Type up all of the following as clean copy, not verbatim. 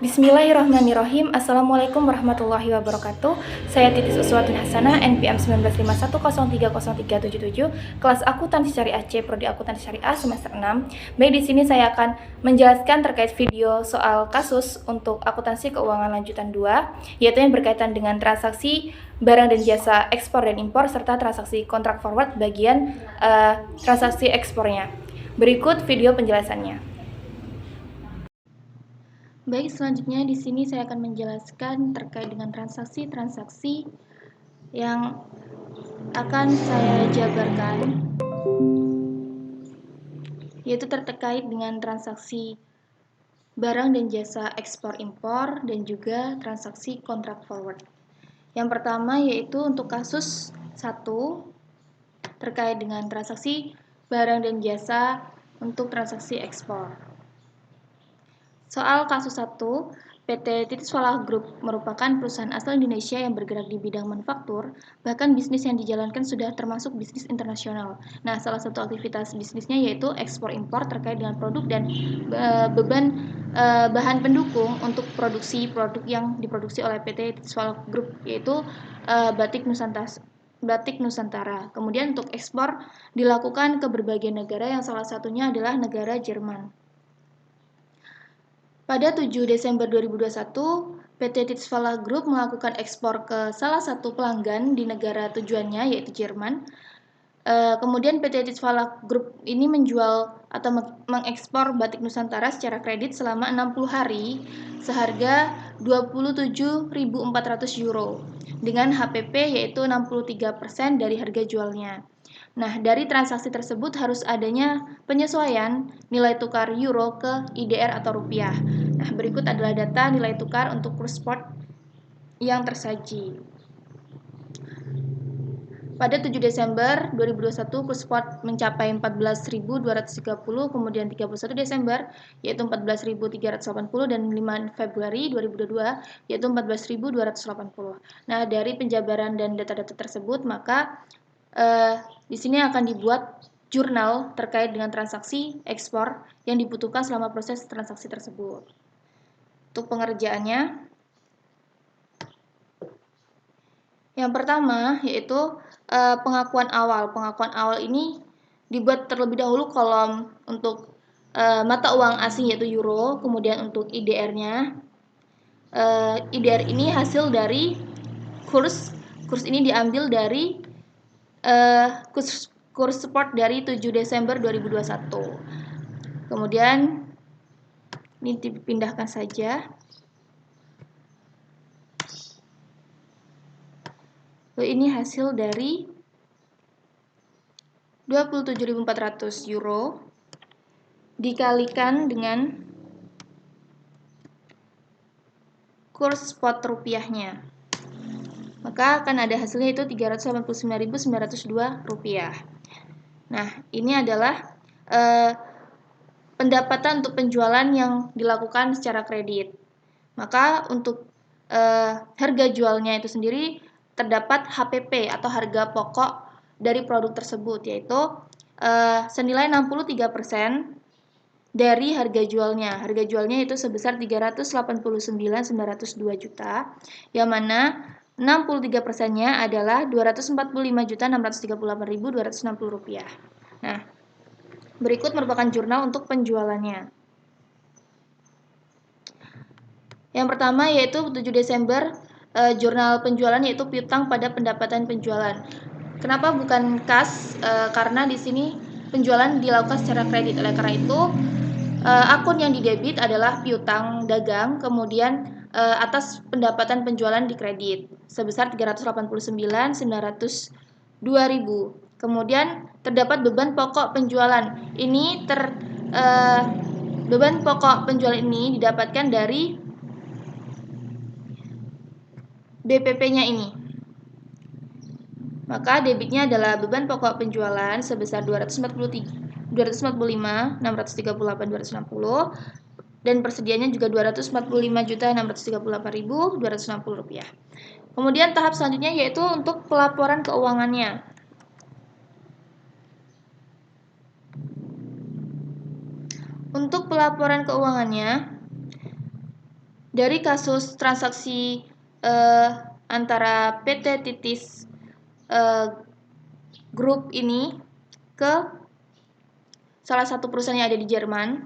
Bismillahirrahmanirrahim. Assalamualaikum warahmatullahi wabarakatuh. Saya Titis Uswatun Hasanah, NPM 1951030377, kelas Akuntansi Syariah C, Prodi Akuntansi Syariah semester 6. Baik, di sini saya akan menjelaskan terkait video soal kasus untuk akuntansi keuangan lanjutan 2, yaitu yang berkaitan dengan transaksi barang dan jasa ekspor dan impor serta transaksi kontrak forward bagian transaksi ekspornya. Berikut video penjelasannya. Baik, selanjutnya di sini saya akan menjelaskan terkait dengan transaksi-transaksi yang akan saya jabarkan, yaitu terkait dengan transaksi barang dan jasa ekspor impor dan juga transaksi kontrak forward. Yang pertama yaitu untuk kasus 1 terkait dengan transaksi barang dan jasa untuk transaksi ekspor. Soal kasus 1, PT Titis Falah Group merupakan perusahaan asal Indonesia yang bergerak di bidang manufaktur, bahkan bisnis yang dijalankan sudah termasuk bisnis internasional. Nah, salah satu aktivitas bisnisnya yaitu ekspor-impor terkait dengan produk dan bahan pendukung untuk produksi produk yang diproduksi oleh PT Titis Falah Group, yaitu batik Nusantara. Kemudian untuk ekspor dilakukan ke berbagai negara yang salah satunya adalah negara Jerman. Pada 7 Desember 2021, PT Titis Falah Group melakukan ekspor ke salah satu pelanggan di negara tujuannya, yaitu Jerman. Kemudian PT Titis Falah Group ini menjual atau mengekspor batik Nusantara secara kredit selama 60 hari seharga 27.400 euro dengan HPP yaitu 63% dari harga jualnya. Nah, dari transaksi tersebut harus adanya penyesuaian nilai tukar euro ke IDR atau rupiah. Nah, berikut adalah data nilai tukar untuk kurs spot yang tersaji. Pada 7 Desember 2021, kurs spot mencapai 14.230, kemudian 31 Desember yaitu 14.380 dan 5 Februari 2022 yaitu 14.280. Nah, dari penjabaran dan data-data tersebut, maka di sini akan dibuat jurnal terkait dengan transaksi ekspor yang dibutuhkan selama proses transaksi tersebut. Untuk pengerjaannya, yang pertama yaitu pengakuan awal. Pengakuan awal ini dibuat terlebih dahulu kolom untuk mata uang asing yaitu euro, kemudian untuk IDR-nya. IDR ini hasil dari kurs ini diambil dari kurs spot dari 7 Desember 2021. Kemudian ini dipindahkan saja. Lalu ini hasil dari 27.400 euro dikalikan dengan kurs spot rupiahnya. Maka akan ada hasilnya itu 389.902 rupiah. Nah, ini adalah pendapatan untuk penjualan yang dilakukan secara kredit. Maka untuk harga jualnya itu sendiri terdapat HPP atau harga pokok dari produk tersebut, yaitu senilai 63% dari harga jualnya. Harga jualnya itu sebesar 389.902 juta, yang mana 63%-nya adalah 245.638.260 rupiah. Nah, berikut merupakan jurnal untuk penjualannya. Yang pertama yaitu 7 Desember, jurnal penjualan yaitu piutang pada pendapatan penjualan. Kenapa bukan kas? Karena di sini penjualan dilakukan secara kredit. Oleh karena itu, akun yang didebit adalah piutang dagang, kemudian atas pendapatan penjualan di kredit sebesar 389.902.000. Kemudian terdapat beban pokok penjualan. Ini beban pokok penjualan ini didapatkan dari BPP-nya ini. Maka debitnya adalah beban pokok penjualan sebesar 245.638.260 dan persediaannya juga 245.638.260 rupiah. Kemudian tahap selanjutnya yaitu untuk pelaporan keuangannya. Untuk pelaporan keuangannya, dari kasus transaksi antara PT Titis Group ini ke salah satu perusahaan yang ada di Jerman.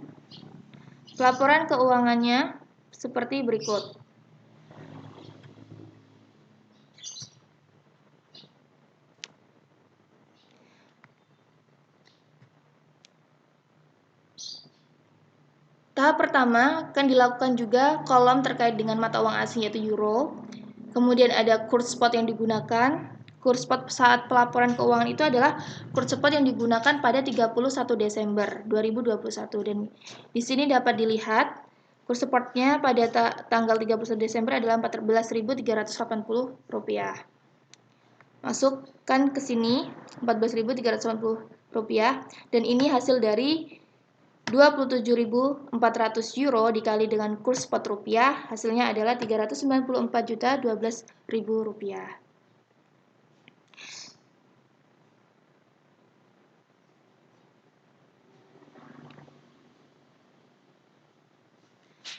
Laporan keuangannya seperti berikut. Tahap pertama akan dilakukan juga kolom terkait dengan mata uang asing yaitu euro. Kemudian ada kurs spot yang digunakan. Kurs spot saat pelaporan keuangan itu adalah kurs spot yang digunakan pada 31 Desember 2021 dan di sini dapat dilihat kurs spotnya pada tanggal 31 Desember adalah Rp14.380. Masukkan ke sini Rp14.380 dan ini hasil dari 27.400 euro dikali dengan kurs spot rupiah, hasilnya adalah 394.012.000 rupiah.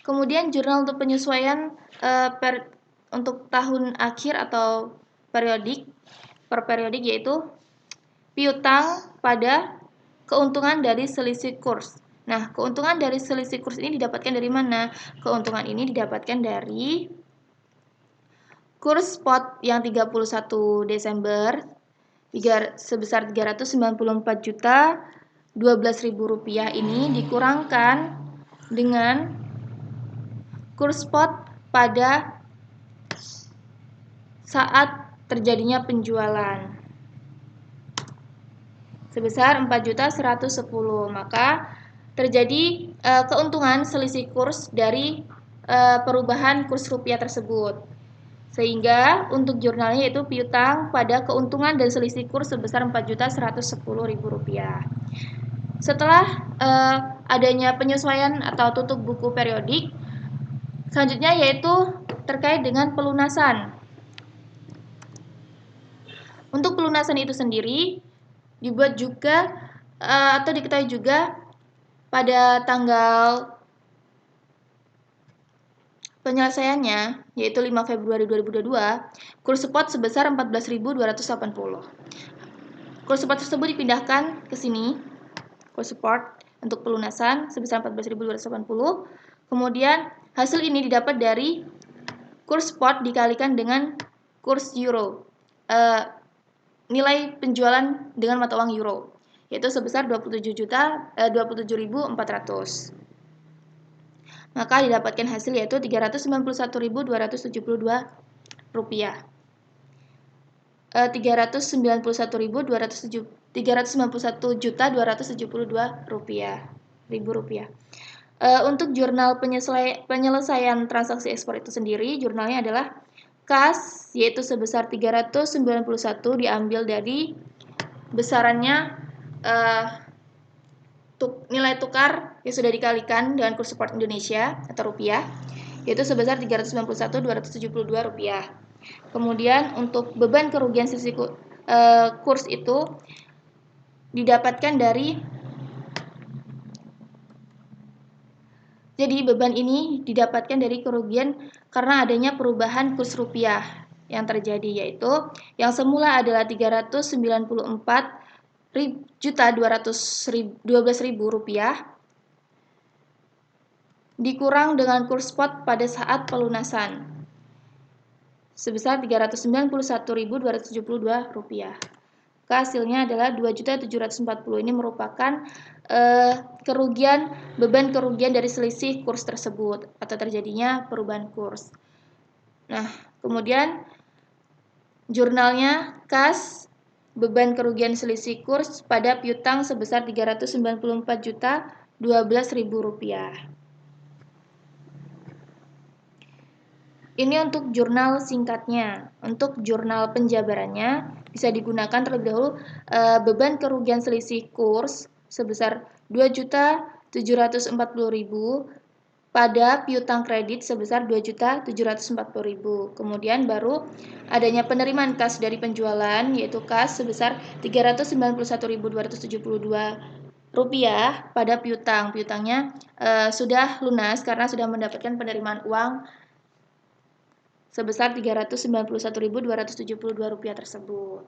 Kemudian jurnal untuk penyesuaian untuk tahun akhir atau periodik yaitu piutang pada keuntungan dari selisih kurs. Nah, keuntungan dari selisih kurs ini didapatkan dari mana? Keuntungan ini didapatkan dari kurs spot yang 31 Desember sebesar 394.012.000 rupiah ini dikurangkan dengan kurs spot pada saat terjadinya penjualan sebesar 4.110. Maka terjadi keuntungan selisih kurs dari perubahan kurs rupiah tersebut. Sehingga untuk jurnalnya yaitu piutang pada keuntungan dan selisih kurs sebesar Rp4.110.000. Setelah adanya penyesuaian atau tutup buku periodik, selanjutnya yaitu terkait dengan pelunasan. Untuk pelunasan itu sendiri dibuat juga atau diketahui juga pada tanggal penyelesaiannya yaitu 5 Februari 2022, kurs spot sebesar 14.280. Kurs spot tersebut dipindahkan ke sini, kurs spot untuk pelunasan sebesar 14.280. Kemudian hasil ini didapat dari kurs spot dikalikan dengan kurs euro. Nilai penjualan dengan mata uang euro yaitu sebesar 27.400. Maka didapatkan hasil yaitu Rp391.272. 391.272.000 rupiah. Untuk jurnal penyelesaian transaksi ekspor itu sendiri, jurnalnya adalah kas yaitu sebesar 391 diambil dari besarannya nilai tukar yang sudah dikalikan dengan kurs spot Indonesia atau rupiah yaitu sebesar Rp391.272. Kemudian untuk beban kerugian selisih kurs itu didapatkan dari beban ini didapatkan dari kerugian karena adanya perubahan kurs rupiah yang terjadi yaitu yang semula adalah Rp394.212.000 dikurang dengan kurs spot pada saat pelunasan sebesar Rp391.272. Hasilnya adalah 2.740. Ini merupakan beban kerugian dari selisih kurs tersebut atau terjadinya perubahan kurs. Nah, kemudian jurnalnya kas beban kerugian selisih kurs pada piutang sebesar Rp394.012.000. Ini untuk jurnal singkatnya. Untuk jurnal penjabarannya bisa digunakan terlebih dahulu beban kerugian selisih kurs sebesar Rp2.740.000 pada piutang kredit sebesar Rp2.740.000. Kemudian baru adanya penerimaan kas dari penjualan yaitu kas sebesar Rp391.272 rupiah pada piutang. Piutangnya sudah lunas karena sudah mendapatkan penerimaan uang sebesar Rp391.272 tersebut.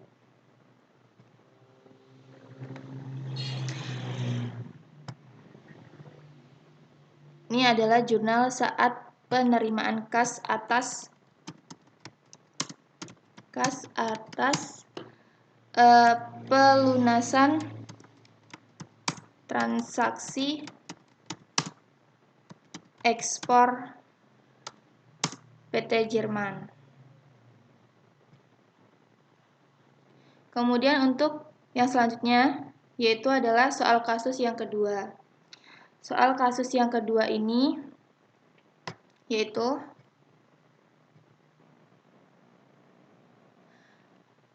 Ini adalah jurnal saat penerimaan kas atas pelunasan transaksi ekspor PT Jerman. Kemudian untuk yang selanjutnya yaitu adalah soal kasus yang kedua. Soal kasus yang kedua ini yaitu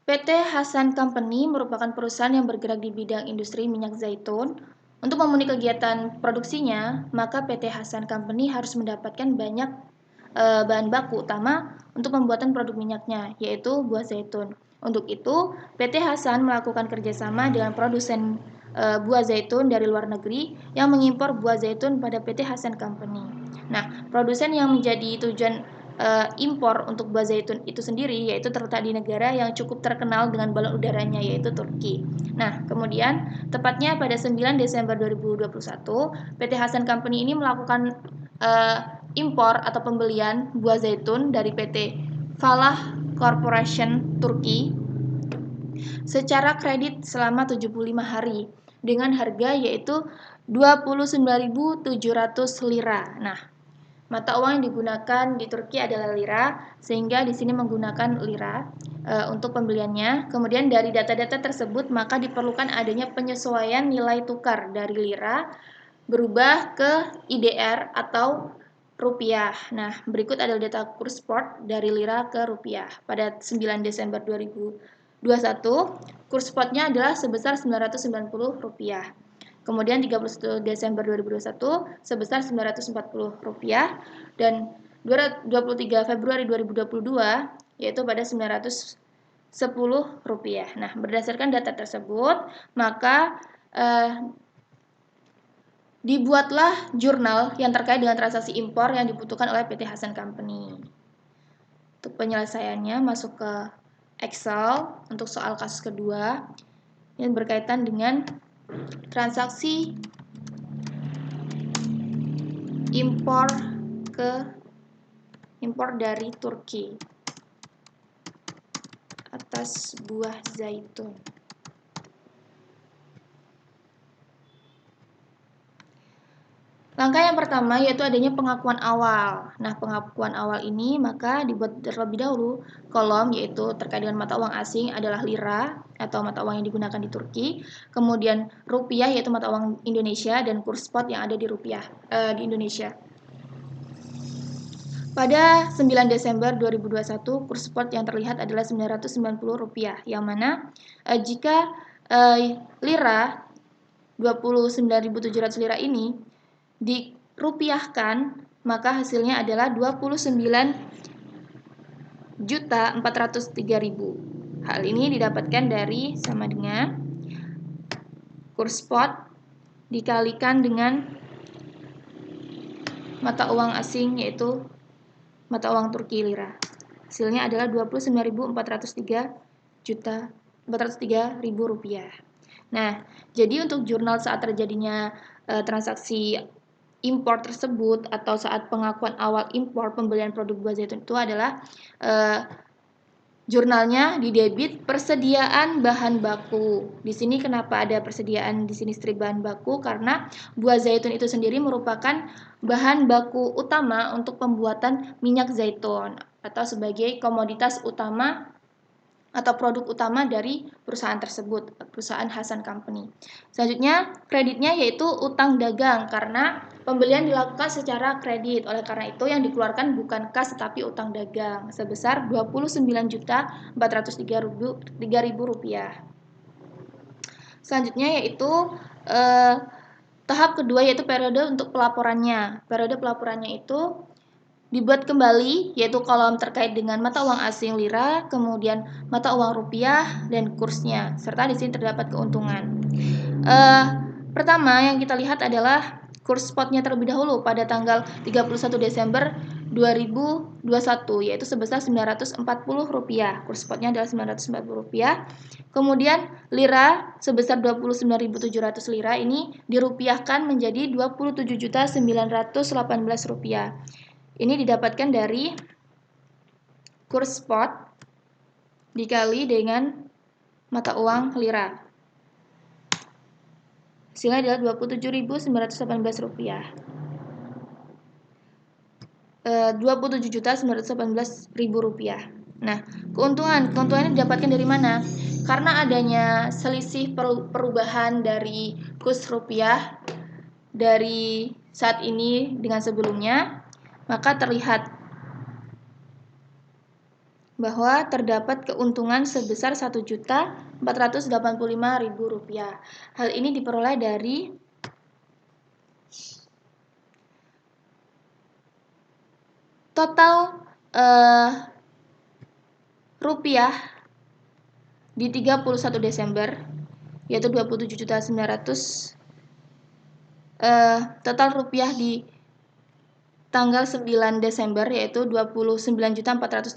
PT Hasan Company merupakan perusahaan yang bergerak di bidang industri minyak zaitun. Untuk memenuhi kegiatan produksinya, maka PT Hasan Company harus mendapatkan banyak bahan baku utama untuk pembuatan produk minyaknya, yaitu buah zaitun. Untuk itu, PT Hasan melakukan kerjasama dengan produsen buah zaitun dari luar negeri yang mengimpor buah zaitun pada PT Hasan Company. Nah, produsen yang menjadi tujuan impor untuk buah zaitun itu sendiri yaitu terletak di negara yang cukup terkenal dengan balon udaranya yaitu Turki. Nah, kemudian tepatnya pada 9 Desember 2021, PT Hasan Company ini melakukan impor atau pembelian buah zaitun dari PT Falah Corporation Turki secara kredit selama 75 hari dengan harga yaitu 29.700 lira. Nah, mata uang yang digunakan di Turki adalah lira, sehingga di sini menggunakan lira untuk pembeliannya. Kemudian dari data-data tersebut maka diperlukan adanya penyesuaian nilai tukar dari lira berubah ke IDR atau rupiah. Nah, berikut adalah data kurs spot dari lira ke rupiah. Pada 9 Desember 2021, kurs spotnya adalah sebesar Rp990. Kemudian 31 Desember 2021 sebesar Rp940 dan 23 Februari 2022 yaitu pada Rp910. Nah, berdasarkan data tersebut, maka dibuatlah jurnal yang terkait dengan transaksi impor yang dibutuhkan oleh PT Hasan Company. Untuk penyelesaiannya masuk ke Excel untuk soal kasus kedua yang berkaitan dengan transaksi impor dari Turki atas buah zaitun. Langkah yang pertama yaitu adanya pengakuan awal. Nah, pengakuan awal ini maka dibuat terlebih dahulu kolom yaitu terkait dengan mata uang asing adalah lira atau mata uang yang digunakan di Turki, kemudian rupiah yaitu mata uang Indonesia dan kurs spot yang ada di rupiah di Indonesia. Pada 9 Desember 2021 kurs spot yang terlihat adalah Rp990 yang mana jika lira 29.700 lira ini dirupiahkan maka hasilnya adalah 29.403.000. Hal ini didapatkan dari sama dengan kurs spot dikalikan dengan mata uang asing yaitu mata uang Turki lira. Hasilnya adalah Rp29.403.000. Nah, jadi untuk jurnal saat terjadinya transaksi impor tersebut atau saat pengakuan awal impor pembelian produk buah zaitun itu adalah jurnalnya di debit persediaan bahan baku. Di sini kenapa ada persediaan di sini strip bahan baku? Karena buah zaitun itu sendiri merupakan bahan baku utama untuk pembuatan minyak zaitun atau sebagai komoditas utama atau produk utama dari perusahaan tersebut, perusahaan Hasan Company. Selanjutnya, kreditnya yaitu utang dagang karena pembelian dilakukan secara kredit. Oleh karena itu yang dikeluarkan bukan kas tetapi utang dagang sebesar Rp29.403.000. Selanjutnya yaitu tahap kedua yaitu periode untuk pelaporannya. Periode pelaporannya itu dibuat kembali yaitu kolom terkait dengan mata uang asing lira, kemudian mata uang rupiah dan kursnya, serta di sini terdapat keuntungan. Pertama yang kita lihat adalah kurs spotnya terlebih dahulu pada tanggal 31 Desember 2021 yaitu sebesar Rp940. Kurs spotnya adalah Rp940. Kemudian lira sebesar 29.700 lira ini dirupiahkan menjadi Rp27.918. Ini didapatkan dari kurs spot dikali dengan mata uang lira. Hasilnya adalah Rp27.918. Rp27.918.000. Nah, keuntungannya didapatkan dari mana? Karena adanya selisih perubahan dari kurs rupiah dari saat ini dengan sebelumnya, maka terlihat bahwa terdapat keuntungan sebesar Rp1.485.000. Hal ini diperoleh dari total rupiah di 31 Desember yaitu 27.900. Total rupiah di tanggal 9 Desember yaitu 29.403.000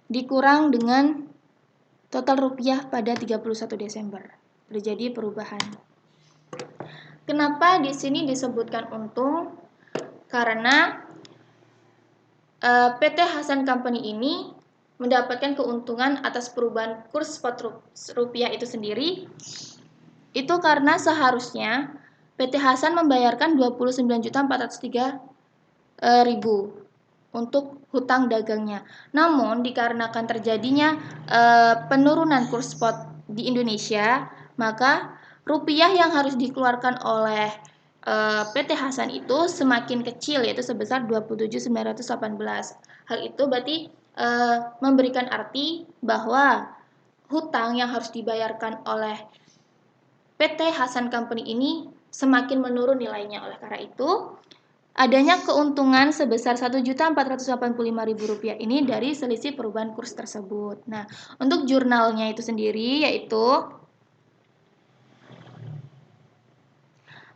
dikurang dengan total rupiah pada 31 Desember. Terjadi perubahan. Kenapa di sini disebutkan untung? Karena PT Hasan Company ini mendapatkan keuntungan atas perubahan kurs spot rupiah itu sendiri. Itu karena seharusnya PT Hasan membayarkan Rp29.403.000 untuk hutang dagangnya. Namun dikarenakan terjadinya penurunan kurs spot di Indonesia, maka rupiah yang harus dikeluarkan oleh PT Hasan itu semakin kecil yaitu sebesar 27.918. Hal itu berarti memberikan arti bahwa hutang yang harus dibayarkan oleh PT Hasan Company ini semakin menurun nilainya. Oleh karena itu, adanya keuntungan sebesar Rp1.485.000 ini dari selisih perubahan kurs tersebut. Nah, untuk jurnalnya itu sendiri yaitu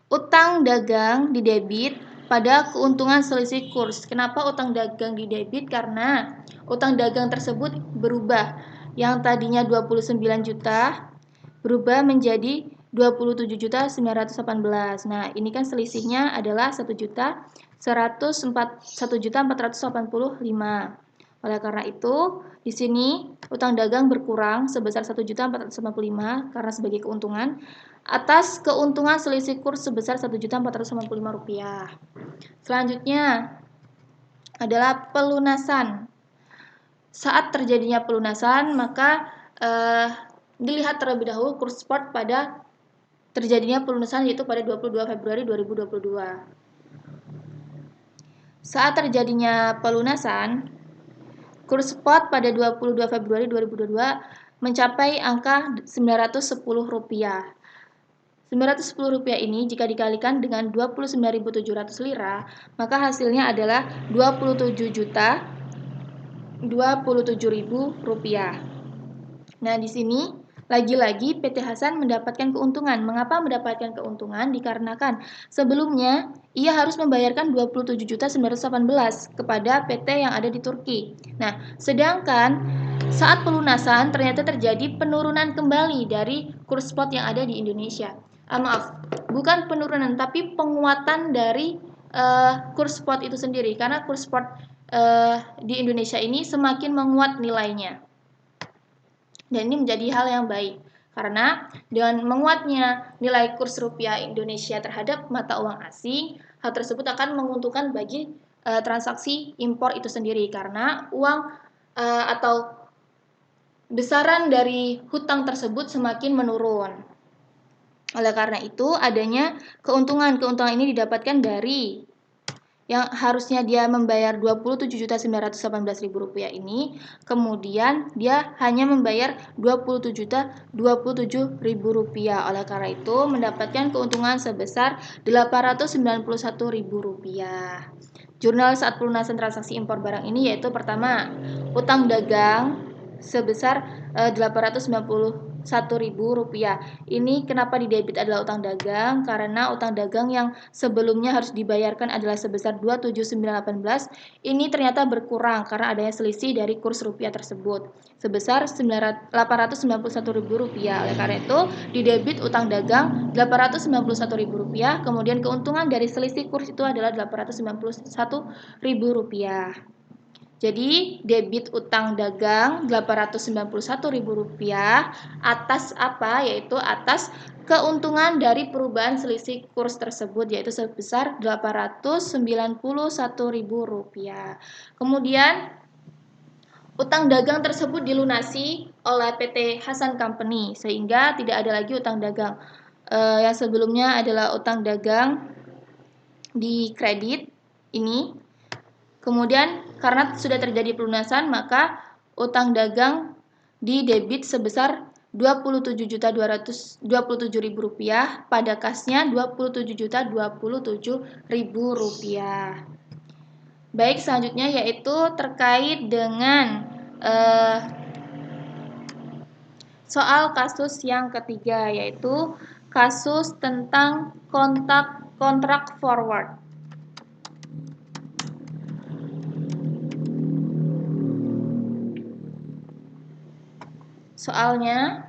utang dagang didebit pada keuntungan selisih kurs. Kenapa utang dagang didebit? Karena utang dagang tersebut berubah. Yang tadinya 29 juta berubah menjadi 27.918. Nah, ini kan selisihnya adalah 1.485. Oleh karena itu, di sini utang dagang berkurang sebesar 1.485 karena sebagai keuntungan atas keuntungan selisih kurs sebesar Rp1.485. Selanjutnya adalah pelunasan. Saat terjadinya pelunasan, maka dilihat terlebih dahulu kurs spot pada terjadinya pelunasan yaitu pada 22 Februari 2022. Saat terjadinya pelunasan, kurs spot pada 22 Februari 2022 mencapai angka Rp910. Rp910 ini jika dikalikan dengan 29.700 lira, maka hasilnya adalah Rp27.027.000. Nah, di sini lagi-lagi PT Hasan mendapatkan keuntungan. Mengapa mendapatkan keuntungan? Dikarenakan sebelumnya ia harus membayarkan 27.918 kepada PT yang ada di Turki. Nah, sedangkan saat pelunasan ternyata terjadi penurunan kembali dari kurs spot yang ada di Indonesia. Bukan penurunan tapi penguatan dari kurs spot itu sendiri karena kurs spot di Indonesia ini semakin menguat nilainya. Dan ini menjadi hal yang baik karena dengan menguatnya nilai kurs rupiah Indonesia terhadap mata uang asing, hal tersebut akan menguntungkan bagi transaksi impor itu sendiri karena uang atau besaran dari hutang tersebut semakin menurun. Oleh karena itu, adanya keuntungan ini didapatkan dari yang harusnya dia membayar Rp27.918.000 ini, kemudian dia hanya membayar Rp27.027.000. Oleh karena itu, mendapatkan keuntungan sebesar Rp891.000. Jurnal saat pelunasan transaksi impor barang ini yaitu pertama, utang dagang sebesar Rp91.000. Ini kenapa di debit adalah utang dagang? Karena utang dagang yang sebelumnya harus dibayarkan adalah sebesar 27918. Ini ternyata berkurang karena adanya selisih dari kurs rupiah tersebut sebesar Rp891.000. Oleh karena itu, di debit utang dagang Rp891.000, kemudian keuntungan dari selisih kurs itu adalah Rp891.000. Jadi, debit utang dagang Rp891.000 atas apa? Yaitu atas keuntungan dari perubahan selisih kurs tersebut, yaitu sebesar Rp891.000. Kemudian, utang dagang tersebut dilunasi oleh PT Hasan Company, sehingga tidak ada lagi utang dagang. Yang sebelumnya adalah utang dagang di kredit ini. Kemudian karena sudah terjadi pelunasan, maka utang dagang di debit sebesar Rp27.227.000, pada kasnya Rp27.027.000. Baik, selanjutnya yaitu terkait dengan soal kasus yang ketiga, yaitu kasus tentang kontrak forward. Soalnya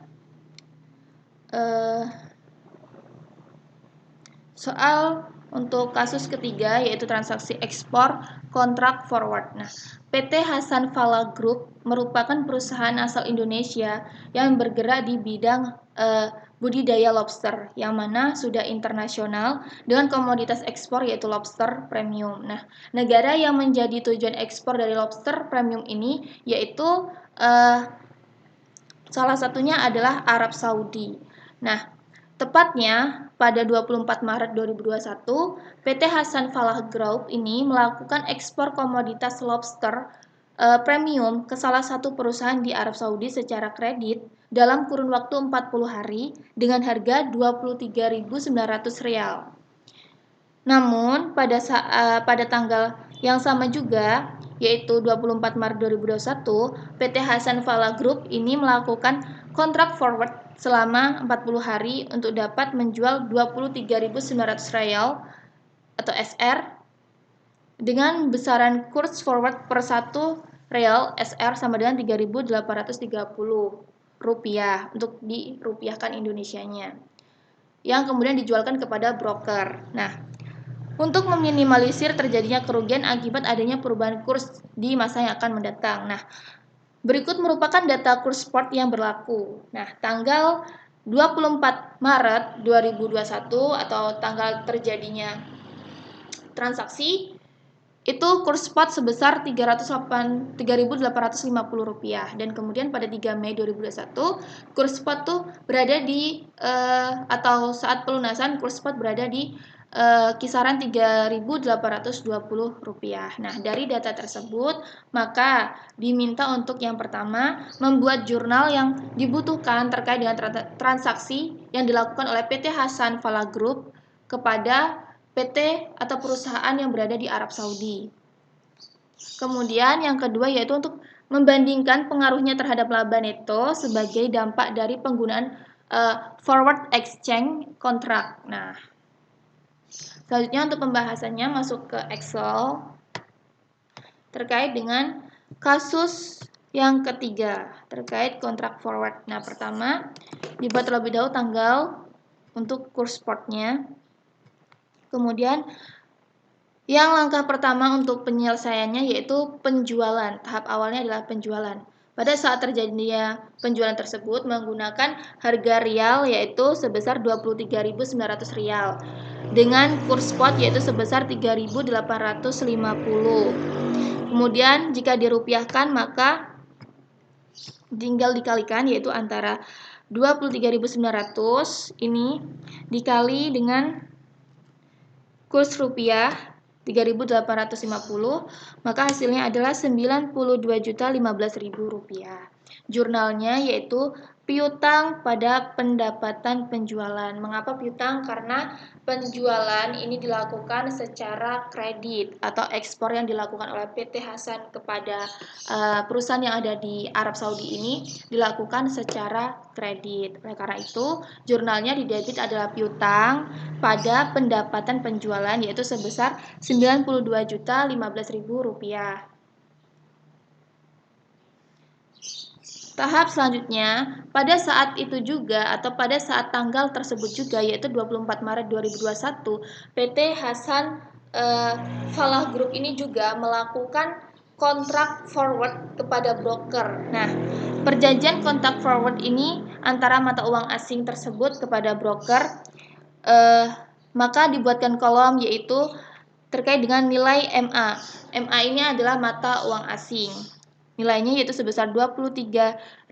soal untuk kasus ketiga yaitu transaksi ekspor kontrak forward. Nah, PT Hasan Fala Group merupakan perusahaan asal Indonesia yang bergerak di bidang budidaya lobster, yang mana sudah internasional dengan komoditas ekspor yaitu lobster premium. Nah, negara yang menjadi tujuan ekspor dari lobster premium ini yaitu salah satunya adalah Arab Saudi. Nah, tepatnya pada 24 Maret 2021, PT Hasan Fala Group ini melakukan ekspor komoditas lobster premium ke salah satu perusahaan di Arab Saudi secara kredit dalam kurun waktu 40 hari dengan harga Rp23.900. Namun, pada tanggal yang sama juga, yaitu 24 Maret 2021, PT Hasan Fala Group ini melakukan kontrak forward selama 40 hari untuk dapat menjual Rp23.900 atau SR dengan besaran kurs forward per 1 real SR sama dengan Rp3.830 untuk dirupiahkan Indonesianya, yang kemudian dijualkan kepada broker. Nah, untuk meminimalisir terjadinya kerugian akibat adanya perubahan kurs di masa yang akan mendatang. Nah, berikut merupakan data kurs spot yang berlaku. Nah, tanggal 24 Maret 2021 atau tanggal terjadinya transaksi, itu kurs spot sebesar Rp3.850. Dan kemudian pada 3 Mei 2021, kurs spot tuh berada di atau saat pelunasan kurs spot berada di kisaran Rp3.820. Nah, dari data tersebut, maka diminta untuk yang pertama membuat jurnal yang dibutuhkan terkait dengan transaksi yang dilakukan oleh PT Hasan Fala Group kepada PT atau perusahaan yang berada di Arab Saudi. Kemudian yang kedua yaitu untuk membandingkan pengaruhnya terhadap laba neto sebagai dampak dari penggunaan forward exchange contract. Nah, selanjutnya untuk pembahasannya masuk ke Excel terkait dengan kasus yang ketiga terkait kontrak forward. Nah, pertama dibuat terlebih dahulu tanggal untuk kurs spotnya. Kemudian yang langkah pertama untuk penyelesaiannya yaitu penjualan. Tahap awalnya adalah penjualan. Pada saat terjadinya penjualan tersebut menggunakan harga rial yaitu sebesar Rp23.900 dengan kurs spot yaitu sebesar Rp3.850. Kemudian jika dirupiahkan maka tinggal dikalikan yaitu antara 23.900 ini dikali dengan kurs rupiah 3.850, maka hasilnya adalah Rp92.015.000. jurnalnya, yaitu piutang pada pendapatan penjualan. Mengapa piutang? Karena penjualan ini dilakukan secara kredit atau ekspor yang dilakukan oleh PT Hasan kepada perusahaan yang ada di Arab Saudi ini dilakukan secara kredit. Oleh karena itu, jurnalnya di debit adalah piutang pada pendapatan penjualan, yaitu sebesar Rp92.015.000. Tahap selanjutnya, pada saat itu juga atau pada saat tanggal tersebut juga, yaitu 24 Maret 2021, PT Hasan Falah Group ini juga melakukan kontrak forward kepada broker. Nah, perjanjian kontrak forward ini antara mata uang asing tersebut kepada broker, maka dibuatkan kolom yaitu terkait dengan nilai MA. MA ini adalah mata uang asing. Nilainya yaitu sebesar Rp23.900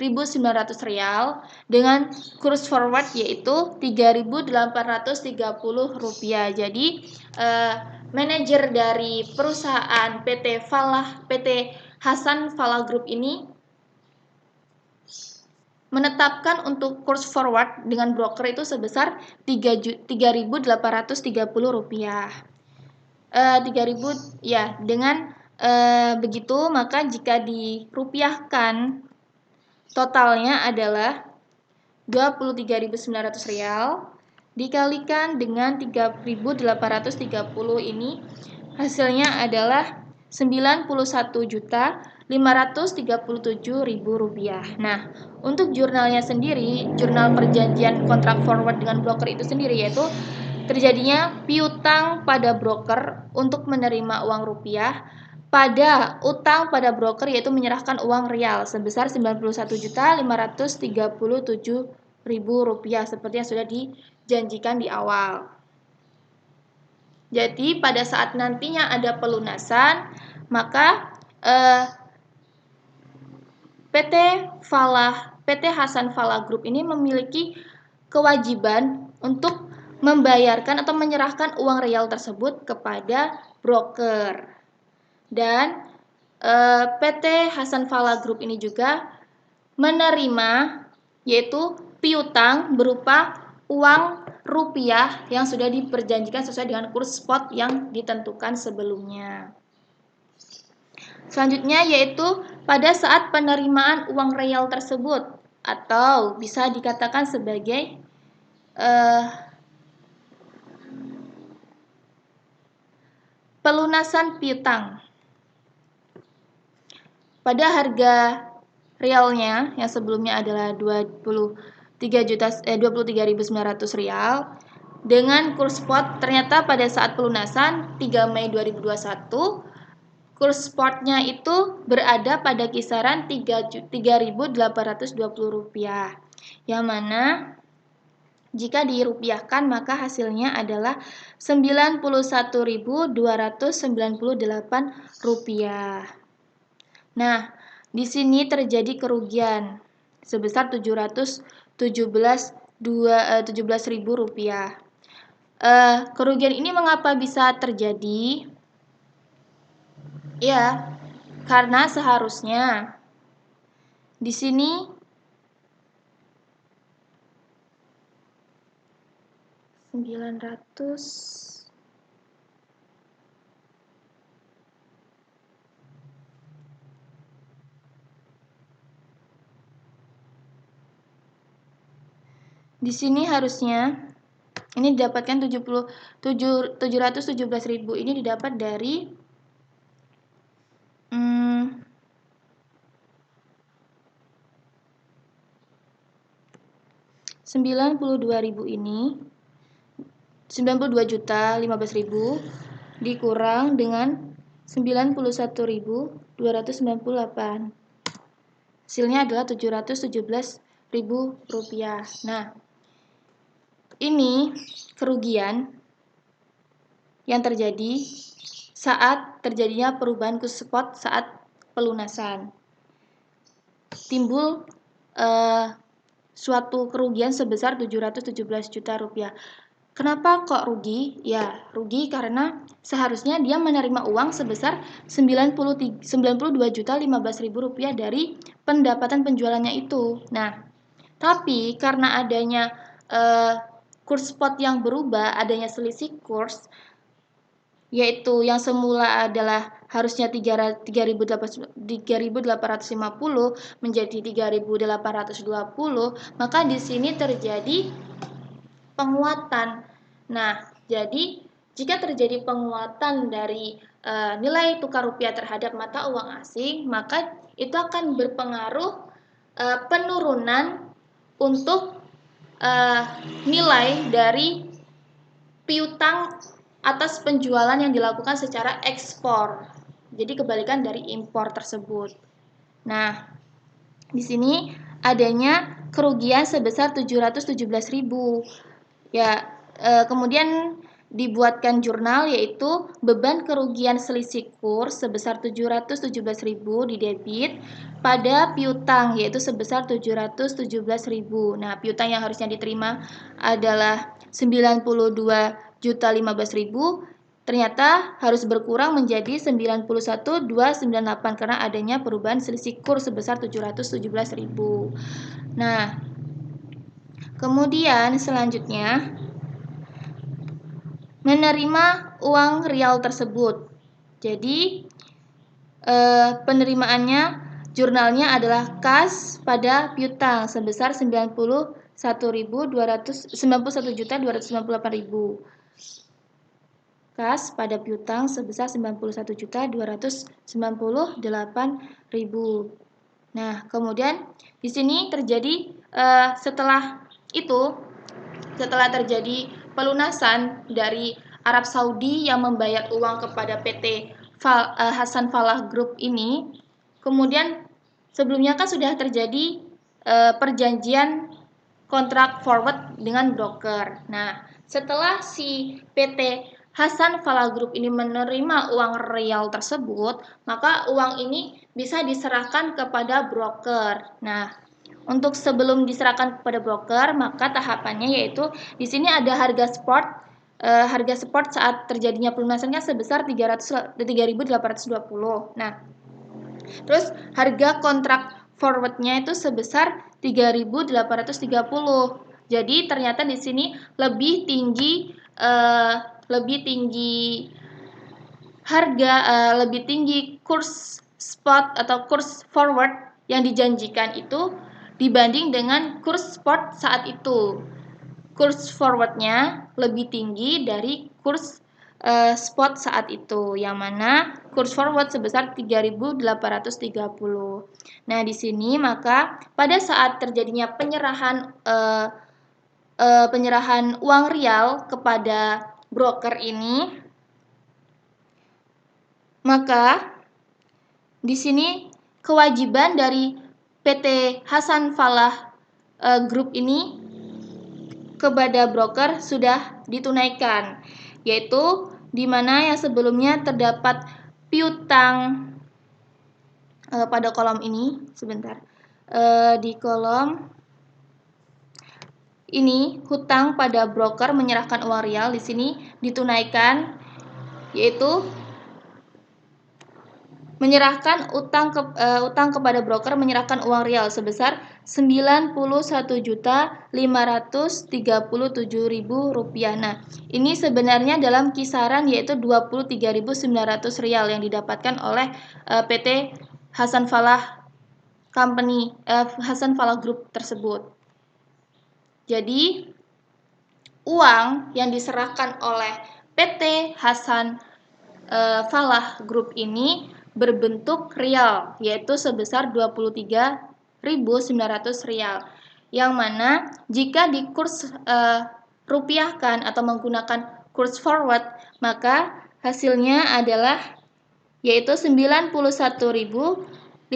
dengan kurs forward yaitu Rp3.830. Jadi manajer dari perusahaan PT Hasan Falah Group ini menetapkan untuk kurs forward dengan broker itu sebesar Rp3.830. 3.000 ya, dengan begitu maka jika dirupiahkan totalnya adalah Rp23.900 dikalikan dengan 3.830 ini hasilnya adalah Rp91.537.000. Nah, untuk jurnalnya sendiri, jurnal perjanjian kontrak forward dengan broker itu sendiri yaitu terjadinya piutang pada broker untuk menerima uang rupiah pada utang pada broker, yaitu menyerahkan uang rial sebesar Rp91.537.000 seperti yang sudah dijanjikan di awal. Jadi pada saat nantinya ada pelunasan, maka PT Hasan Falah Group ini memiliki kewajiban untuk membayarkan atau menyerahkan uang rial tersebut kepada broker. Dan PT Hasan Falah Group ini juga menerima yaitu piutang berupa uang rupiah yang sudah diperjanjikan sesuai dengan kurs spot yang ditentukan sebelumnya. Selanjutnya yaitu pada saat penerimaan uang rial tersebut atau bisa dikatakan sebagai pelunasan piutang. Pada harga realnya yang sebelumnya adalah Rp23.900 dengan kurs spot, ternyata pada saat pelunasan 3 Mei 2021 kurs spotnya itu berada pada kisaran Rp3.820, yang mana jika dirupiahkan maka hasilnya adalah Rp91.298. Nah, di sini terjadi kerugian sebesar Rp17.000. Kerugian ini mengapa bisa terjadi? Ya, karena seharusnya di sini di sini harusnya ini didapatkan 717.000 ini didapat dari 92.000 ini 92.015.000 dikurang dengan 91.298. Hasilnya adalah Rp717.000. Nah, ini kerugian yang terjadi saat terjadinya perubahan kurs spot saat pelunasan. Timbul suatu kerugian sebesar Rp717 juta. Kenapa kok rugi? Ya, rugi karena seharusnya dia menerima uang sebesar Rp92.015.000 dari pendapatan penjualannya itu. Nah, tapi karena adanya kurs spot yang berubah, adanya selisih kurs, yaitu yang semula adalah harusnya 3.850 menjadi 3.820, maka di sini terjadi penguatan. Nah, jadi jika terjadi penguatan dari nilai tukar rupiah terhadap mata uang asing, maka itu akan berpengaruh penurunan untuk nilai dari piutang atas penjualan yang dilakukan secara ekspor. Jadi kebalikan dari impor tersebut. Nah, di sini adanya kerugian sebesar 717.000. Ya, kemudian dibuatkan jurnal yaitu beban kerugian selisih kurs sebesar 717.000 didebit pada piutang yaitu sebesar 717.000. Nah, piutang yang harusnya diterima adalah 92.015.000, ternyata harus berkurang menjadi 91.298 karena adanya perubahan selisih kurs sebesar 717.000. Nah, kemudian selanjutnya menerima uang rial tersebut. Jadi penerimaannya jurnalnya adalah kas pada piutang sebesar 91.298.000. Kas pada piutang sebesar 91.298.000. Nah, kemudian di sini terjadi setelah terjadi pelunasan dari Arab Saudi yang membayar uang kepada PT Hasan Falah Group ini, kemudian sebelumnya kan sudah terjadi perjanjian kontrak forward dengan broker. Nah, setelah si PT Hasan Falah Group ini menerima uang rial tersebut, maka uang ini bisa diserahkan kepada broker. Nah, untuk sebelum diserahkan kepada broker, maka tahapannya yaitu di sini ada harga spot saat terjadinya pelunasannya sebesar 3.820. Nah, terus harga kontrak forwardnya itu sebesar 3.830. Jadi ternyata di sini lebih tinggi lebih tinggi kurs spot atau kurs forward yang dijanjikan itu dibanding dengan kurs spot saat itu. Kurs forwardnya lebih tinggi dari kurs spot saat itu, yang mana kurs forward sebesar 3.830. Nah, di sini maka pada saat terjadinya penyerahan uang rial kepada broker ini, maka di sini kewajiban dari PT Hasan Falah Group ini kepada broker sudah ditunaikan, yaitu di mana yang sebelumnya terdapat piutang pada kolom ini, sebentar, di kolom ini hutang pada broker menyerahkan uang rial, di sini ditunaikan, yaitu menyerahkan utang kepada broker menyerahkan uang rial sebesar Rp91.537.000. Nah, ini sebenarnya dalam kisaran yaitu Rp23.900 yang didapatkan oleh PT Hasan Falah Hasan Falah Group tersebut. Jadi, uang yang diserahkan oleh PT Hasan Falah Group ini berbentuk rial, yaitu sebesar Rp23.900, yang mana jika di kurs rupiahkan atau menggunakan kurs forward, maka hasilnya adalah yaitu Rp91.537.000.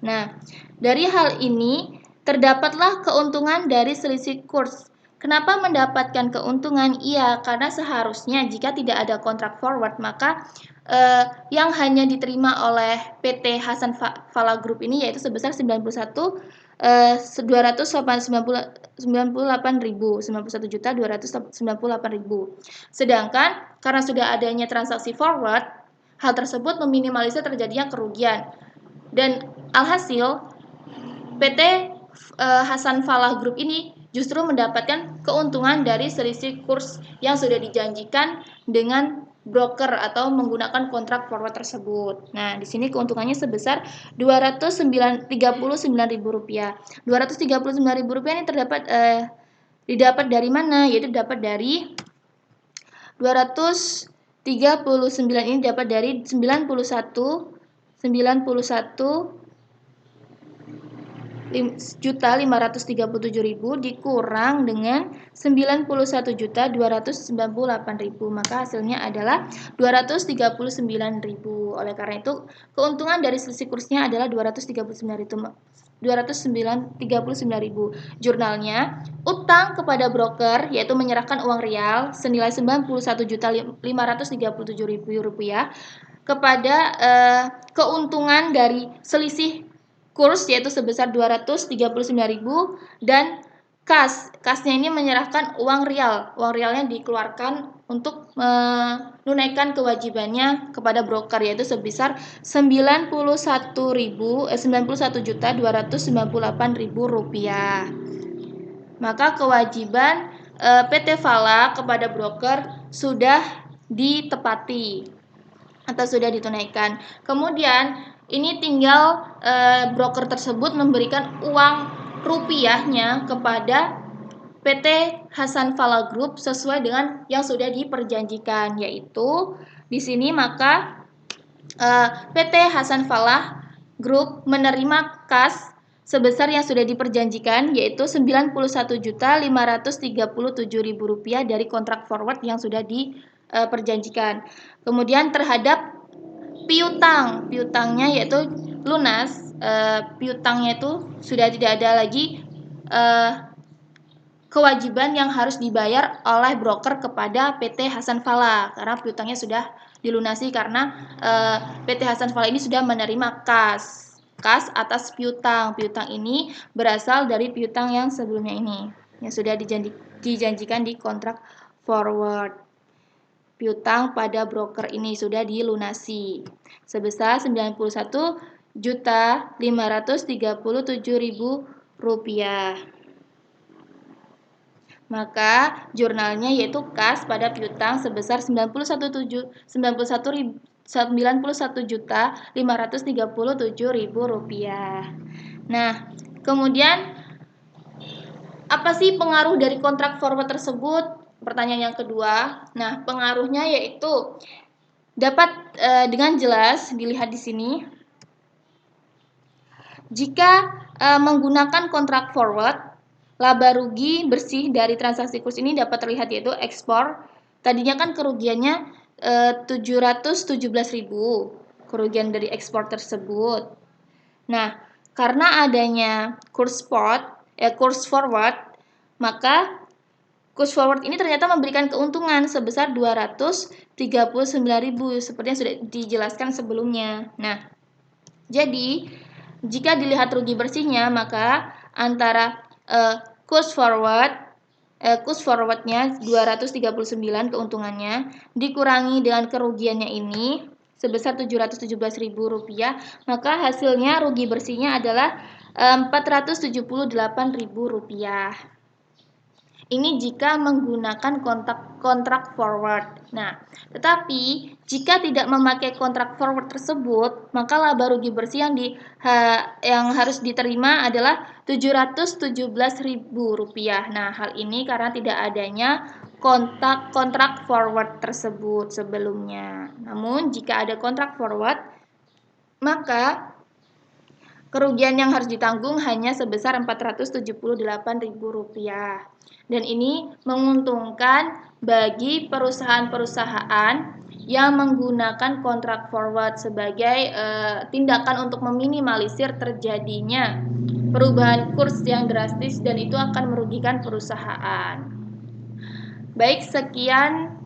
Nah, dari hal ini terdapatlah keuntungan dari selisih kurs. Kenapa mendapatkan keuntungan? Iya, karena seharusnya jika tidak ada kontrak forward, maka yang hanya diterima oleh PT Hasan Falah Group ini yaitu sebesar 298.000. Sedangkan karena sudah adanya transaksi forward, hal tersebut meminimalisir terjadinya kerugian. Dan alhasil PT Hasan Falah Group ini justru mendapatkan keuntungan dari selisih kurs yang sudah dijanjikan dengan broker atau menggunakan kontrak forward tersebut. Nah, di sini keuntungannya sebesar Rp239.000. Rp239.000 ini didapat dari mana? Yaitu dapat dari 239 ini dapat dari 91.537.000 dikurang dengan 91.298.000, maka hasilnya adalah 239.000. Oleh karena itu, keuntungan dari selisih kursnya adalah 239.000. Jurnalnya, utang kepada broker yaitu menyerahkan uang real senilai 91.537.000 rupiah kepada keuntungan dari selisih kurs yaitu sebesar 239.000 dan kasnya ini menyerahkan uang real. Uang realnya dikeluarkan untuk menunaikan kewajibannya kepada broker yaitu sebesar 91.298.000 rupiah. Maka kewajiban PT Fala kepada broker sudah ditepati atau sudah ditunaikan. Kemudian ini tinggal broker tersebut memberikan uang rupiahnya kepada PT Hasan Falah Group sesuai dengan yang sudah diperjanjikan, yaitu di sini maka PT Hasan Falah Group menerima kas sebesar yang sudah diperjanjikan, yaitu Rp91.537.000 dari kontrak forward yang sudah diperjanjikan. Kemudian terhadap piutangnya yaitu lunas, piutangnya itu sudah tidak ada lagi kewajiban yang harus dibayar oleh broker kepada PT Hasan Falah karena piutangnya sudah dilunasi karena PT Hasan Falah ini sudah menerima kas atas piutang. Piutang ini berasal dari piutang yang sebelumnya ini yang sudah dijanjikan di kontrak forward. Piutang pada broker ini sudah dilunasi sebesar Rp91.537.000. Maka jurnalnya yaitu kas pada piutang sebesar Rp91.537.000. Nah, kemudian apa sih pengaruh dari kontrak forward tersebut? Pertanyaan yang kedua. Nah, pengaruhnya yaitu dapat dengan jelas dilihat di sini. Jika menggunakan kontrak forward, laba rugi bersih dari transaksi kurs ini dapat terlihat yaitu ekspor. Tadinya kan kerugiannya 717.000 kerugian dari ekspor tersebut. Nah, karena adanya kurs forward, maka kurs forward ini ternyata memberikan keuntungan sebesar 239.000 seperti yang sudah dijelaskan sebelumnya. Nah, jadi jika dilihat rugi bersihnya, maka antara kurs forwardnya 239 keuntungannya dikurangi dengan kerugiannya ini sebesar Rp717.000, maka hasilnya rugi bersihnya adalah Rp478.000. Ini jika menggunakan kontrak forward. Nah, tetapi jika tidak memakai kontrak forward tersebut, maka laba rugi bersih yang harus diterima adalah Rp717.000. Nah, hal ini karena tidak adanya kontrak forward tersebut sebelumnya. Namun, jika ada kontrak forward, maka kerugian yang harus ditanggung hanya sebesar Rp478.000. Dan ini menguntungkan bagi perusahaan-perusahaan yang menggunakan kontrak forward sebagai tindakan untuk meminimalisir terjadinya perubahan kurs yang drastis dan itu akan merugikan perusahaan. Baik, sekian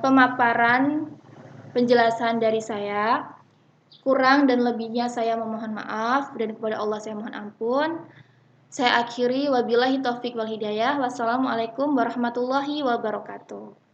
pemaparan penjelasan dari saya. Kurang dan lebihnya saya memohon maaf dan kepada Allah saya mohon ampun. Saya akhiri wabillahi taufik wal hidayah. Wassalamualaikum warahmatullahi wabarakatuh.